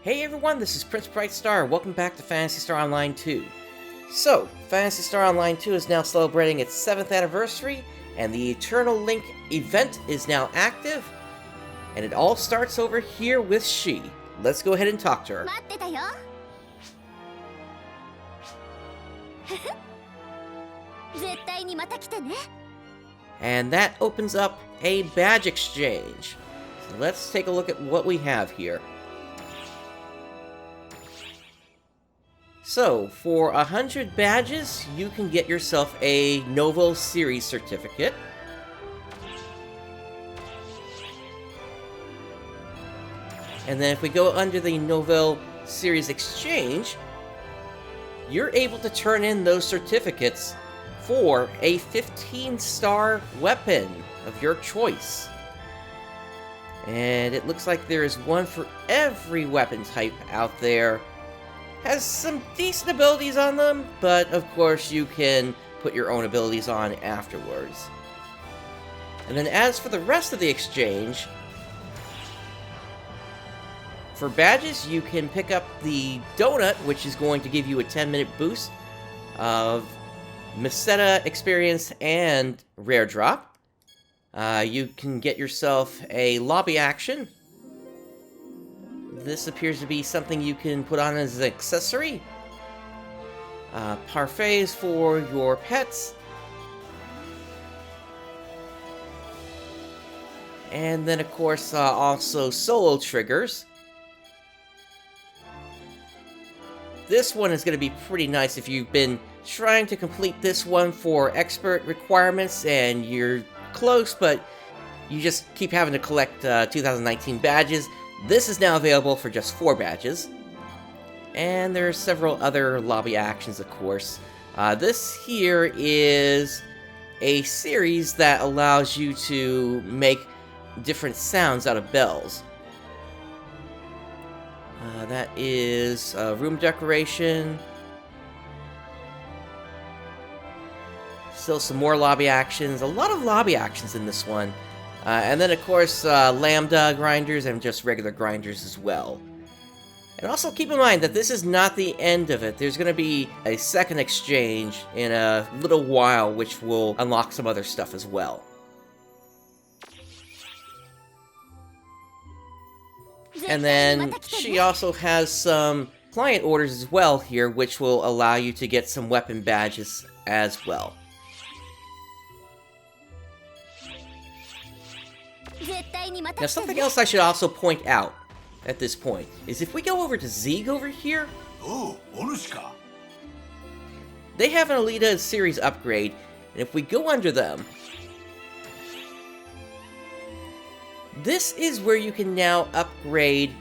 Hey everyone, this is PrinceBrightstar. Welcome back to Phantasy Star Online 2. So, Phantasy Star Online 2 is now celebrating its 7th anniversary, and the Eternal Link event is now active, and it all starts over here with She. Let's go ahead and talk to her. And that opens up a badge exchange. So let's take a look at what we have here. So, for 100 badges, you can get yourself a Novel Series certificate. And then if we go under the Novel Series exchange, you're able to turn in those certificates for a 15-star weapon of your choice. And it looks like there is one for every weapon type out there. Has some decent abilities on them, but of course you can put your own abilities on afterwards. And then as for the rest of the exchange, for badges you can pick up the donut, which is going to give you a 10-minute boost of Meseta experience and rare drop. You can get yourself a lobby action. This appears to be something you can put on as an accessory. Parfaits for your pets. And then, of course, also solo triggers. This one is going to be pretty nice if you've been trying to complete this one for expert requirements and you're close, but you just keep having to collect 2019 badges. This is now available for just 4 badges. And there are several other lobby actions, of course. This here is a series that allows you to make different sounds out of bells. That is room decoration. Still some more lobby actions. A lot of lobby actions in this one. And then, of course, lambda grinders and just regular grinders as well. And also keep in mind that this is not the end of it. There's going to be a second exchange in a little while, which will unlock some other stuff as well. And then she also has some client orders as well here, which will allow you to get some weapon badges as well. Now, something else I should also point out at this point is if we go over to Zeg over here, they have an Alita series upgrade, and if we go under them, this is where you can now upgrade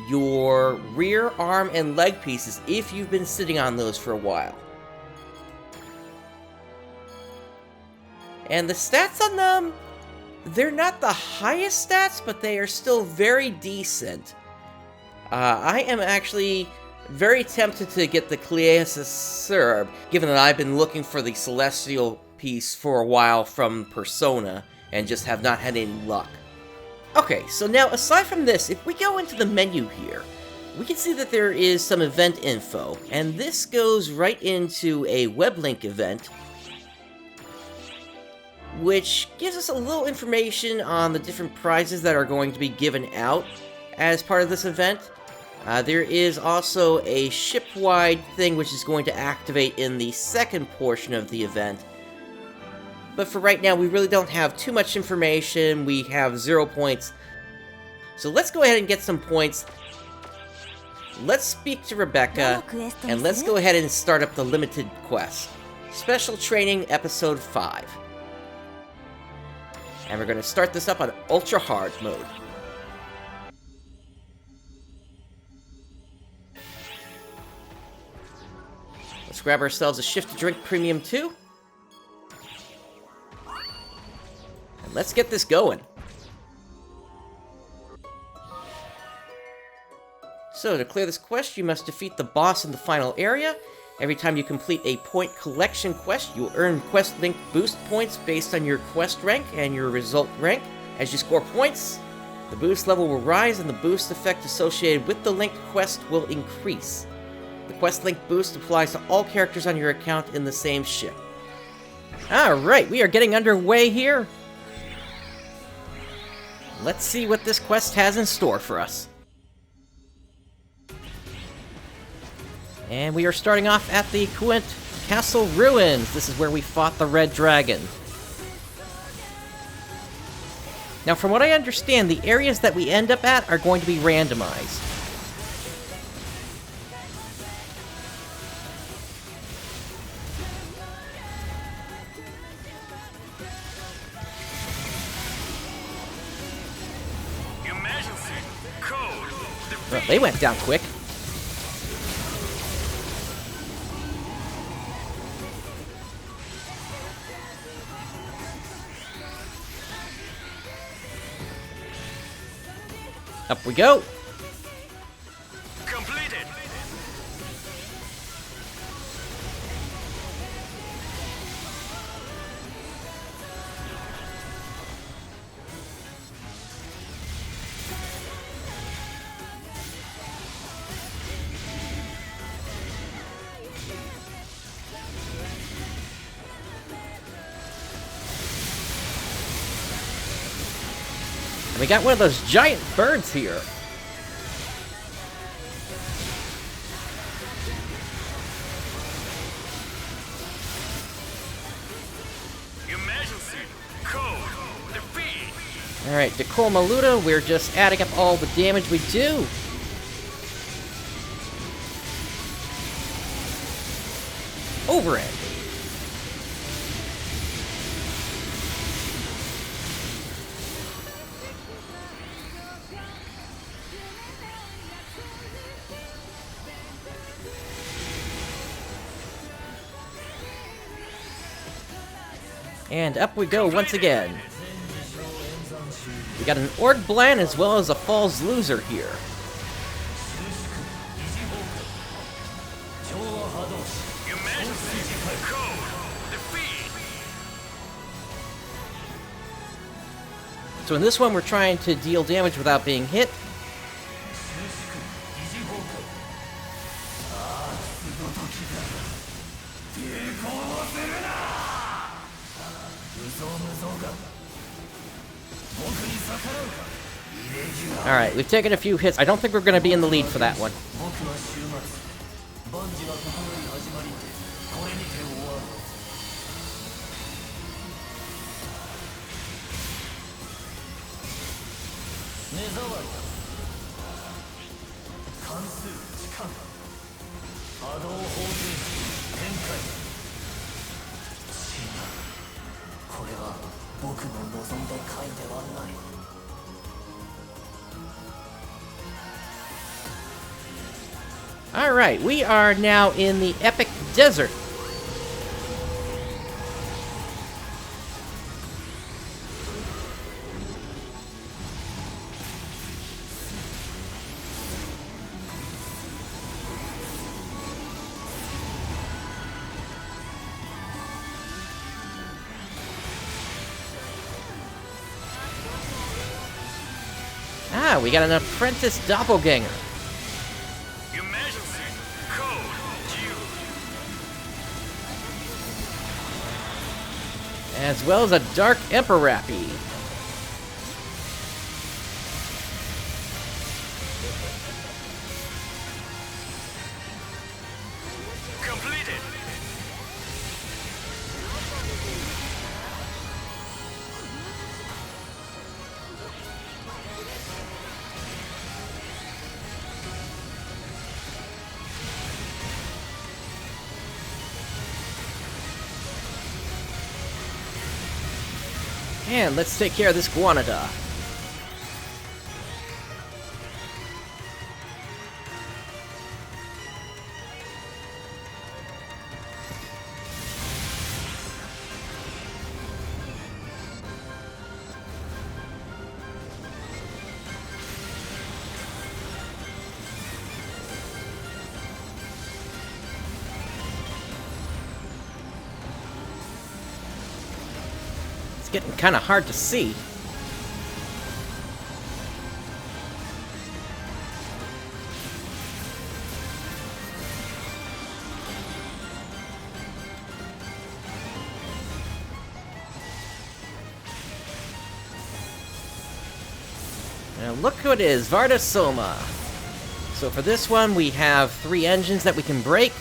your rear arm and leg pieces if you've been sitting on those for a while. And the stats on them, they're not the highest stats, but they are still very decent. I am actually very tempted to get the Cleasis Serb, given that I've been looking for the Celestial piece for a while from Persona, and just have not had any luck. Okay, so now aside from this, if we go into the menu here, we can see that there is some event info, and this goes right into a web link event, which gives us a little information on the different prizes that are going to be given out as part of this event. There is also a ship-wide thing which is going to activate in the second portion of the event. But for right now, we really don't have too much information. We have 0 points. So let's go ahead and get some points. Let's speak to Rebecca, and let's go ahead and start up the limited quest. Special Training Episode 5. And we're going to start this up on Ultra Hard mode. Let's grab ourselves a Shift to Drink Premium 2. And let's get this going. So, to clear this quest, you must defeat the boss in the final area. Every time you complete a point collection quest, you'll earn quest link boost points based on your quest rank and your result rank. As you score points, The boost level will rise and the boost effect associated with the linked quest will increase. The quest link boost applies to all characters on your account in the same ship. Alright, we are getting underway here. Let's see what this quest has in store for us. And we are starting off at the Quint Castle Ruins. This is where we fought the Red Dragon. Now, from what I understand, the areas that we end up at are going to be randomized. Well, they went down quick. Up we go. Completed. We got one of those giant birds here. Emergency code defeat. Alright, Decor Maluta, we're just adding up all the damage we do. Overend. And up we go once again. We got an Orc Bland as well as a Falls Loser here. So in this one, we're trying to deal damage without being hit. Alright, we've taken a few hits. I don't think we're going to be in the lead for that one. Alright, we are now in the Epic Desert. Ah, we got an apprentice doppelganger. As well as a Dark Emperor-Rappy. Completed. And let's take care of this Guanada. Getting kind of hard to see. And look who it is, Varda Soma. So for this one, we have 3 engines that we can break.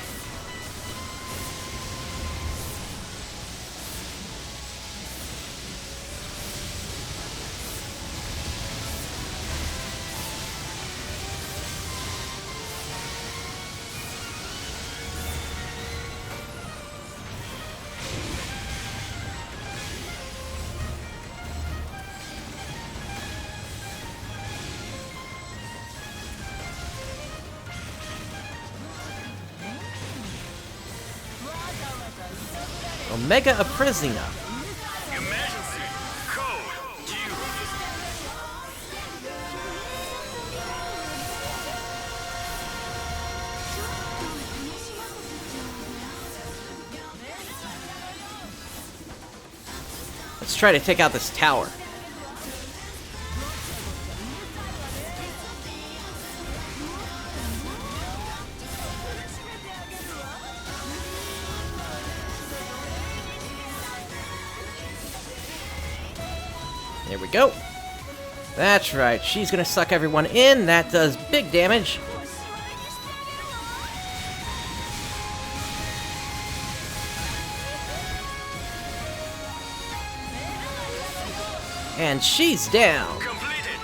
Omega Masquerade. Emergency code due. Let's try to take out this tower. There we go. That's right, she's gonna suck everyone in. That does big damage. And she's down. Completed.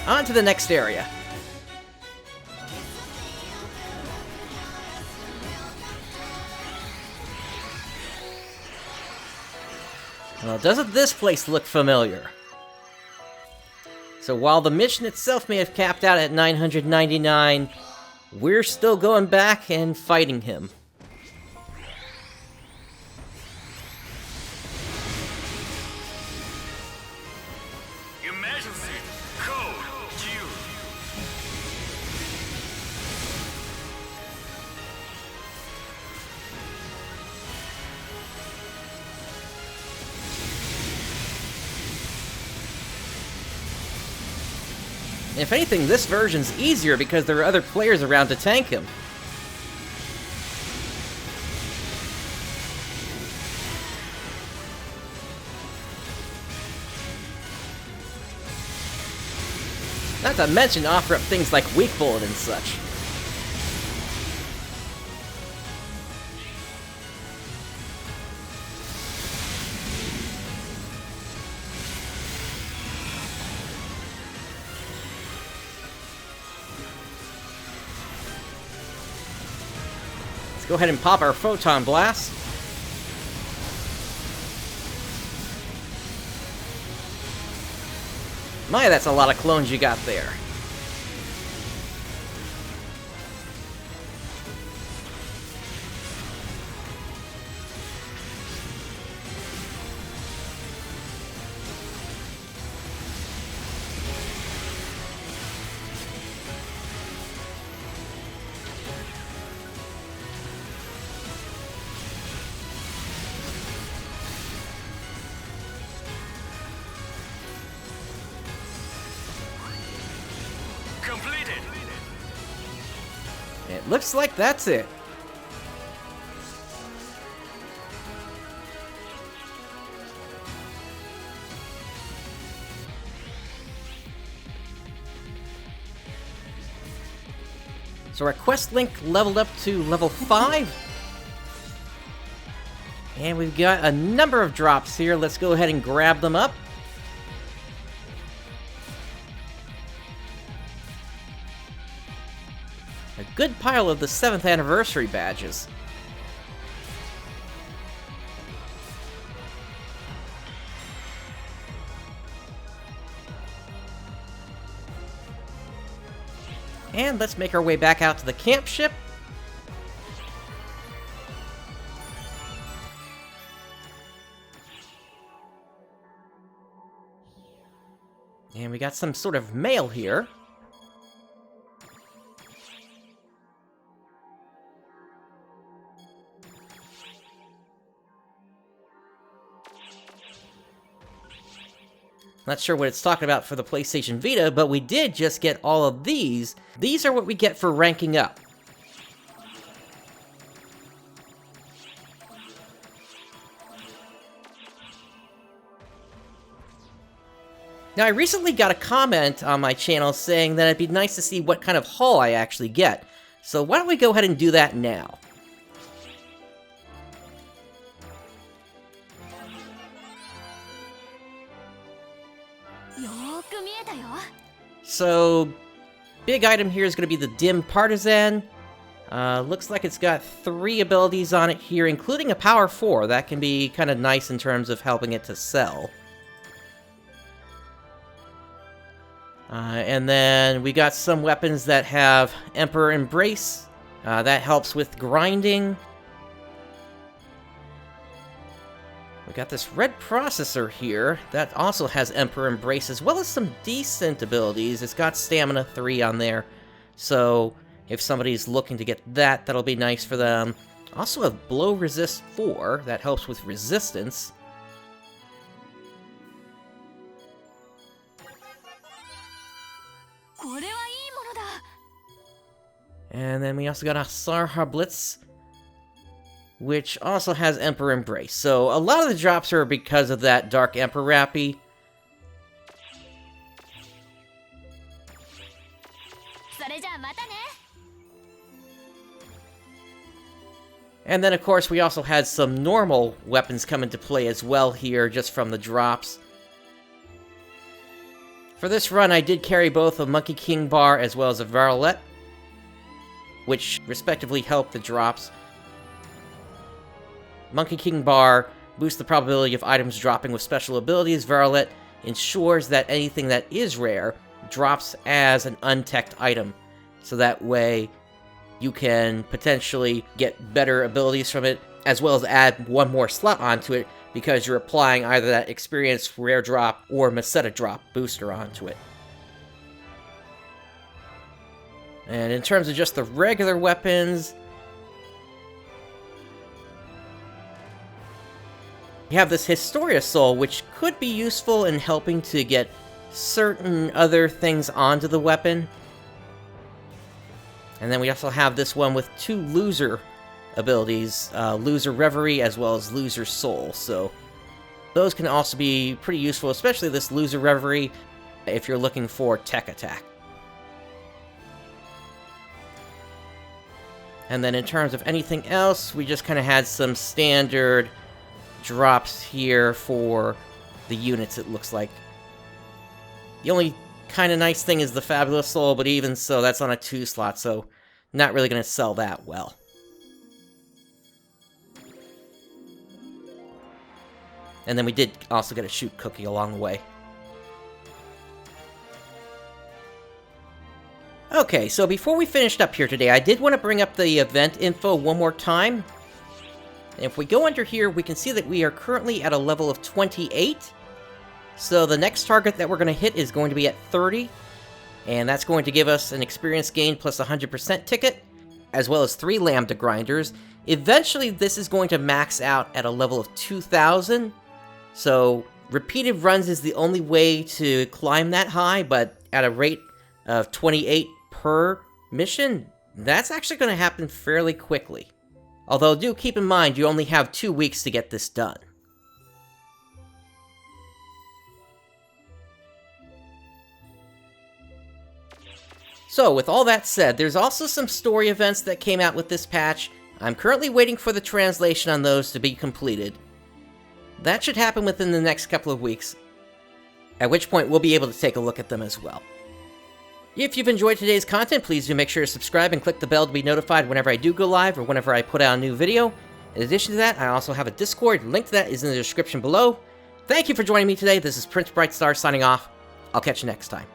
On to the next area. Well, doesn't this place look familiar? So while the mission itself may have capped out at 999, we're still going back and fighting him. Emergency code due. If anything, this version's easier because there are other players around to tank him. Not to mention offer up things like weak bullet and such. Let's go ahead and pop our Photon Blast. My, that's a lot of clones you got there. Completed. It looks like that's it. So our quest link leveled up to level 5. And we've got a number of drops here. Let's go ahead and grab them up. A good pile of the 7th anniversary badges. And let's make our way back out to the camp ship. And we got some sort of mail here. Not sure what it's talking about for the PlayStation Vita, but we did just get all of these. These are what we get for ranking up. Now, I recently got a comment on my channel saying that it'd be nice to see what kind of haul I actually get. So why don't we go ahead and do that now? So, big item here is going to be the Dim Partisan. Looks like it's got 3 abilities on it here, including a Power 4. That can be kind of nice in terms of helping it to sell. And then we got some weapons that have Emperor Embrace. That helps with grinding. We got this red processor here that also has Emperor Embrace, as well as some decent abilities. It's got Stamina 3 on there, so if somebody's looking to get that, that'll be nice for them. Also have Blow Resist 4, that helps with resistance. And then we also got Asar Harblitz, which also has Emperor Embrace. So a lot of the drops are because of that Dark Emperor Rappy. And then, of course, we also had some normal weapons come into play as well here, just from the drops. For this run, I did carry both a Monkey King bar as well as a Varlet, which respectively help the drops. Monkey King bar boosts the probability of items dropping with special abilities. Varlet ensures that anything that is rare drops as an unteched item, so that way you can potentially get better abilities from it, as well as add one more slot onto it, because you're applying either that Experience Rare Drop or Meseta Drop booster onto it. And in terms of just the regular weapons, you have this Historia Soul, which could be useful in helping to get certain other things onto the weapon. And then we also have this one with 2 loser abilities, Loser Reverie as well as Loser Soul. So those can also be pretty useful, especially this Loser Reverie if you're looking for tech attack. And then in terms of anything else, we just kind of had some standard drops here for the units, it looks like. The only kind of nice thing is the Fabulous Soul, but even so, that's on a 2 slot, so not really going to sell that well. And then we did also get a Shoot Cookie along the way. Okay, so before we finished up here today, I did want to bring up the event info one more time. And if we go under here, we can see that we are currently at a level of 28. So the next target that we're going to hit is going to be at 30. And that's going to give us an experience gain plus 100% ticket, as well as 3 Lambda Grinders. Eventually, this is going to max out at a level of 2,000. So repeated runs is the only way to climb that high, but at a rate of 28 per mission, that's actually going to happen fairly quickly. Although do keep in mind, you only have 2 weeks to get this done. So, with all that said, there's also some story events that came out with this patch. I'm currently waiting for the translation on those to be completed. That should happen within the next couple of weeks, at which point we'll be able to take a look at them as well. If you've enjoyed today's content, please do make sure to subscribe and click the bell to be notified whenever I do go live or whenever I put out a new video. In addition to that, I also have a Discord. Link to that is in the description below. Thank you for joining me today. This is PrinceBrightstar signing off. I'll catch you next time.